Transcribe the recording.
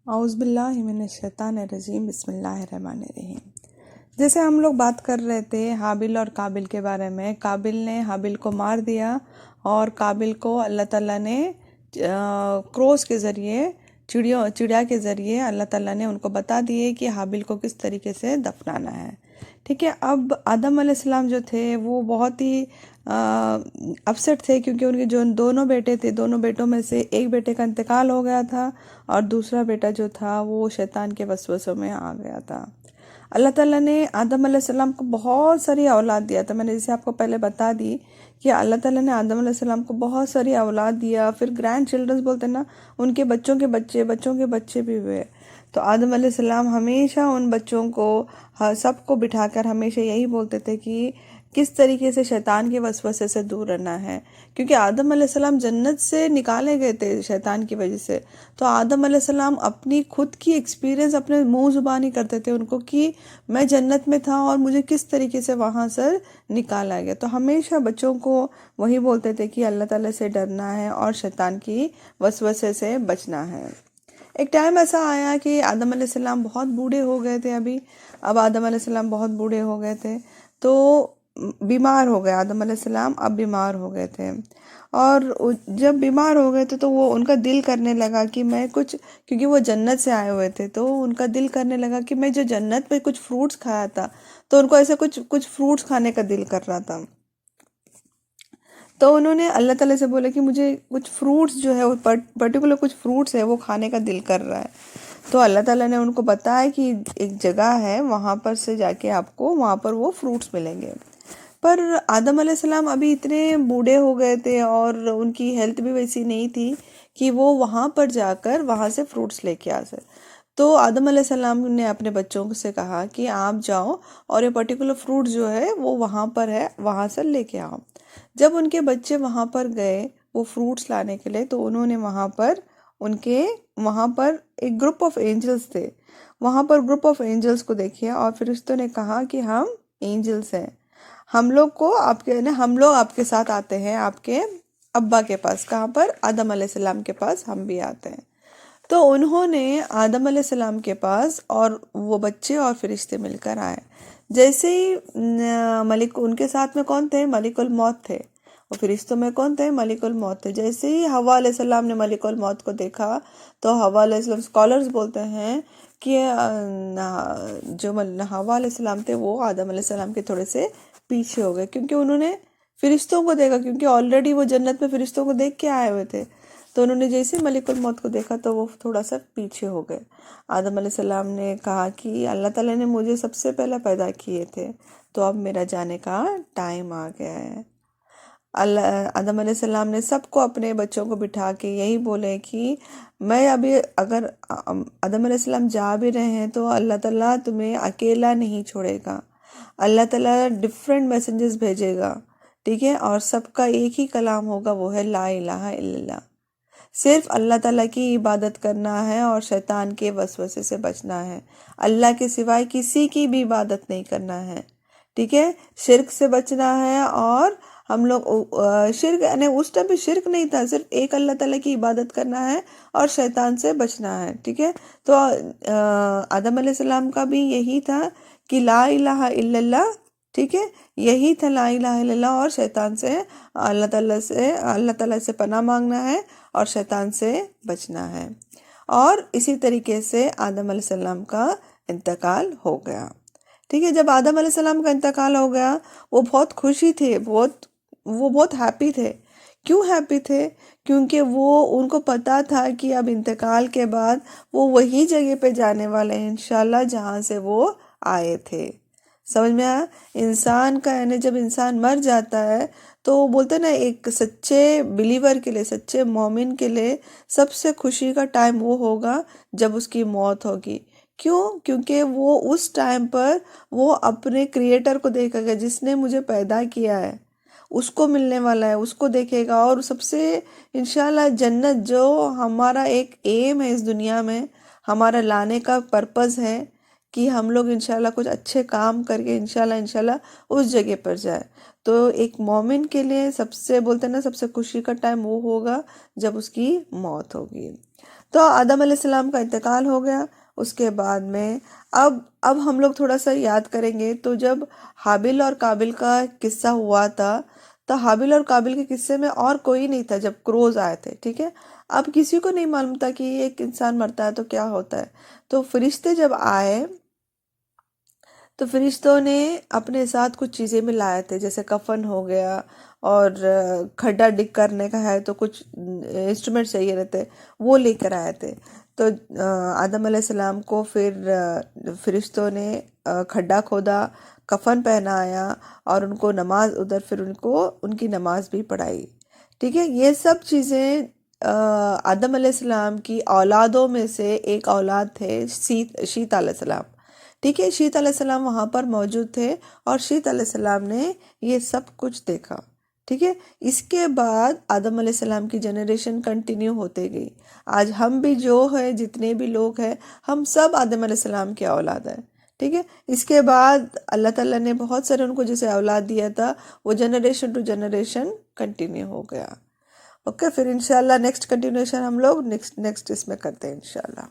اعوذ باللہ من الشیطان الرجیم، بسم اللہ الرحمن الرحیم۔ جیسے ہم لوگ بات کر رہے تھے حابل اور قابل کے بارے میں، قابل نے حابل کو مار دیا اور قابل کو اللہ تعالیٰ نے کروز کے ذریعے چڑیا کے ذریعے اللہ تعالیٰ نے ان کو بتا دیے کہ حابل کو کس طریقے سے دفنانا ہے۔ ٹھیک ہے، اب آدم علیہ السلام جو تھے وہ بہت ہی اپسٹ تھے، کیونکہ ان کے جو دونوں بیٹے تھے، دونوں بیٹوں میں سے ایک بیٹے کا انتقال ہو گیا تھا اور دوسرا بیٹا جو تھا وہ شیطان کے وسوسوں میں آ گیا تھا۔ اللہ تعالیٰ نے آدم علیہ السلام کو بہت ساری اولاد دیا تھا، میں نے جسے آپ کو پہلے بتا دی کہ اللہ تعالیٰ نے آدم علیہ السلام کو بہت ساری اولاد دیا، پھر گرینڈ چلڈرنز بولتے ہیں نا، ان کے بچوں کے بچے بھی ہوئے۔ تو آدم علیہ السلام ہمیشہ ان بچوں کو سب کو بٹھا کر ہمیشہ یہی بولتے تھے کہ کس طریقے سے شیطان کے وسوسے سے دور رہنا ہے، کیونکہ آدم علیہ السلام جنت سے نکالے گئے تھے شیطان کی وجہ سے۔ تو آدم علیہ السلام اپنی خود کی ایکسپیرینس اپنے منہ زبانی کرتے تھے ان کو کہ میں جنت میں تھا اور مجھے کس طریقے سے وہاں سے نکالا گیا۔ تو ہمیشہ بچوں کو وہی بولتے تھے کہ اللہ تعالیٰ سے ڈرنا ہے اور شیطان کی وسوسے سے بچنا ہے۔ ایک ٹائم ایسا آیا کہ آدم علیہ السلام بہت بوڑھے ہو گئے تھے، اب آدم علیہ السلام بہت بوڑھے ہو گئے تھے، تو بیمار ہو گئے آدم علیہ السلام، اب بیمار ہو گئے تھے۔ اور جب بیمار ہو گئے تھے تو وہ ان کا دل کرنے لگا کہ میں کچھ، کیونکہ وہ جنت سے آئے ہوئے تھے، تو ان کا دل کرنے لگا کہ میں جو جنت میں کچھ فروٹس کھایا تھا، تو ان کو ایسے کچھ فروٹس کھانے کا دل کر رہا تھا۔ تو انہوں نے اللہ تعالیٰ سے بولا کہ مجھے کچھ فروٹس جو ہے، پرٹیکولر کچھ فروٹس ہے وہ کھانے کا دل کر رہا ہے۔ تو اللہ تعالیٰ نے ان کو بتایا کہ ایک جگہ ہے، وہاں پر سے جا کے آپ کو وہاں پر وہ فروٹس ملیں گے۔ پر آدم علیہ السلام ابھی اتنے بوڑھے ہو گئے تھے اور ان کی ہیلتھ بھی ویسی نہیں تھی کہ وہ وہاں پر جا کر وہاں سے فروٹس لے کے آ سکے۔ تو آدم علیہ السلام نے اپنے بچوں سے کہا کہ آپ جاؤ اور یہ پرٹیکولر فروٹ جو ہے وہ وہاں پر ہے، وہاں سے لے کے آؤ۔ جب ان کے بچے وہاں پر گئے وہ فروٹس لانے کے لیے، تو انہوں نے وہاں پر ایک گروپ آف اینجلز تھے، وہاں پر گروپ آف اینجلز کو دیکھیا اور فرشتوں نے کہا کہ ہم اینجلز ہیں، ہم لوگ آپ کے ساتھ آتے ہیں، آپ کے ابا کے پاس، کہاں پر؟ آدم علیہ السلام کے پاس ہم بھی آتے ہیں۔ تو انہوں نے آدم علیہ السلام کے پاس اور وہ بچے اور فرشتے مل کر آئے۔ جیسے ہی ان کے ساتھ میں کون تھے؟ ملک الموت تھے۔ وہ فرشتوں میں کون تھے؟ ملک الموت تھے۔ جیسے ہی حوا علیہ السلام نے ملک الموت کو دیکھا تو حوا علیہ السلام، اسکالرز بولتے ہیں کہ جو حوا علیہ السلام تھے وہ آدم علیہ السلام کے تھوڑے سے پیچھے ہو گئے، کیونکہ انہوں نے فرشتوں کو دیکھا، کیونکہ آلریڈی وہ جنت میں فرشتوں کو دیکھ کے آئے ہوئے تھے۔ تو انہوں نے جیسے ملک الموت کو دیکھا تو وہ تھوڑا سا پیچھے ہو گئے۔ آدم علیہ السلام نے کہا کہ اللہ تعالیٰ نے مجھے سب سے پہلا پیدا کیے تھے، تو اب میرا جانے کا ٹائم آ گیا ہے۔ آدم علیہ السلام نے سب کو، اپنے بچوں کو بٹھا کے یہی بولے کہ میں ابھی، اگر آدم علیہ السلام جا بھی رہے ہیں تو اللہ تعالیٰ تمہیں اکیلا نہیں چھوڑے گا، اللہ تعالیٰ ڈفرینٹ میسنجز بھیجے گا، ٹھیک ہے؟ اور سب کا ایک ہی کلام ہوگا، وہ ہے لا الہ الا اللہ۔ صرف اللہ تعالیٰ کی عبادت کرنا ہے اور شیطان کے وسوسے سے بچنا ہے، اللہ کے سوائے کسی کی بھی عبادت نہیں کرنا ہے، ٹھیک ہے؟ شرک سے بچنا ہے، اور ہم لوگ شرک، یعنی اس ٹائم پہ شرک نہیں تھا، صرف ایک اللہ تعالیٰ کی عبادت کرنا ہے اور شیطان سے بچنا ہے، ٹھیک ہے؟ تو آدم علیہ السلام کا بھی یہی تھا کہ لا الہ الا اللہ، ٹھیک ہے؟ یہی تھا لا الہ الا اللہ، اور شیطان سے اللہ تعالیٰ سے پناہ مانگنا ہے اور شیطان سے بچنا ہے۔ اور اسی طریقے سے آدم علیہ السلام کا انتقال ہو گیا، ٹھیک ہے؟ جب آدم علیہ السلام کا انتقال ہو گیا، وہ بہت خوشی تھے، وہ بہت ہیپی تھے۔ کیوں ہیپی تھے؟ کیونکہ ان کو پتا تھا کہ اب انتقال کے بعد وہ وہی جگہ پہ جانے والے ہیں انشاءاللہ جہاں سے وہ آئے تھے۔ سمجھ میں آیا؟ انسان کا، یعنی جب انسان مر جاتا ہے تو بولتے ہیں نا، ایک سچے بلیور کے لیے، سچے مومن کے لیے سب سے خوشی کا ٹائم وہ ہوگا جب اس کی موت ہوگی۔ کیوں؟ کیونکہ وہ اس ٹائم پر وہ اپنے کریٹر کو دیکھے گا، جس نے مجھے پیدا کیا ہے، اس کو ملنے والا ہے، اس کو دیکھے گا، اور سب سے انشاءاللہ جنت، جو ہمارا ایک ایم ہے اس دنیا میں، ہمارا لانے کا پرپز ہے کہ ہم لوگ انشاءاللہ کچھ اچھے کام کر کے انشاءاللہ اس جگہ پر جائے۔ تو ایک مومن کے لیے سب سے، بولتے ہیں نا، سب سے خوشی کا ٹائم وہ ہوگا جب اس کی موت ہوگی۔ تو آدم علیہ السلام کا انتقال ہو گیا. اس کے بعد میں اب ہم لوگ تھوڑا سا یاد کریں گے. تو جب حابل اور قابل کا قصہ ہوا تھا تو حابل اور قابل کے قصے میں اور کوئی نہیں تھا جب کروز آئے تھے. ٹھیک ہے، اب کسی کو نہیں معلوم تھا کہ ایک انسان مرتا ہے تو کیا ہوتا ہے. تو فرشتے جب آئے تو فرشتوں نے اپنے ساتھ کچھ چیزیں بھی لائے تھے، جیسے کفن ہو گیا، اور کھڈا ڈگ کرنے کا ہے تو کچھ انسٹرومنٹ چاہیے رہتے، وہ لے کر آئے تھے. تو آدم علیہ السلام کو پھر فرشتوں نے کھڈا کھودا، کفن پہنایا، اور ان کو نماز ادھر پھر ان کی نماز بھی پڑھائی. ٹھیک ہے، یہ سب چیزیں آدم علیہ السلام کی اولادوں میں سے ایک اولاد تھے شیت علیہ السلام. ٹھیک ہے، شیت علیہ السلام وہاں پر موجود تھے اور شیت علیہ السلام نے یہ سب کچھ دیکھا. ٹھیک ہے، اس کے بعد آدم علیہ السلام کی جنریشن کنٹینیو ہوتے گئی. آج ہم بھی جو ہے، جتنے بھی لوگ ہیں، ہم سب آدم علیہ السلام کے اولاد ہیں. ٹھیک ہے، اس کے بعد اللہ تعالیٰ نے بہت سارے ان کو جیسے اولاد دیا تھا، وہ جنریشن ٹو جنریشن کنٹینیو ہو گیا. اوکے، پھر انشاءاللہ نیکسٹ کنٹینیوشن ہم لوگ نیکسٹ اس میں کرتے ہیں انشاءاللہ.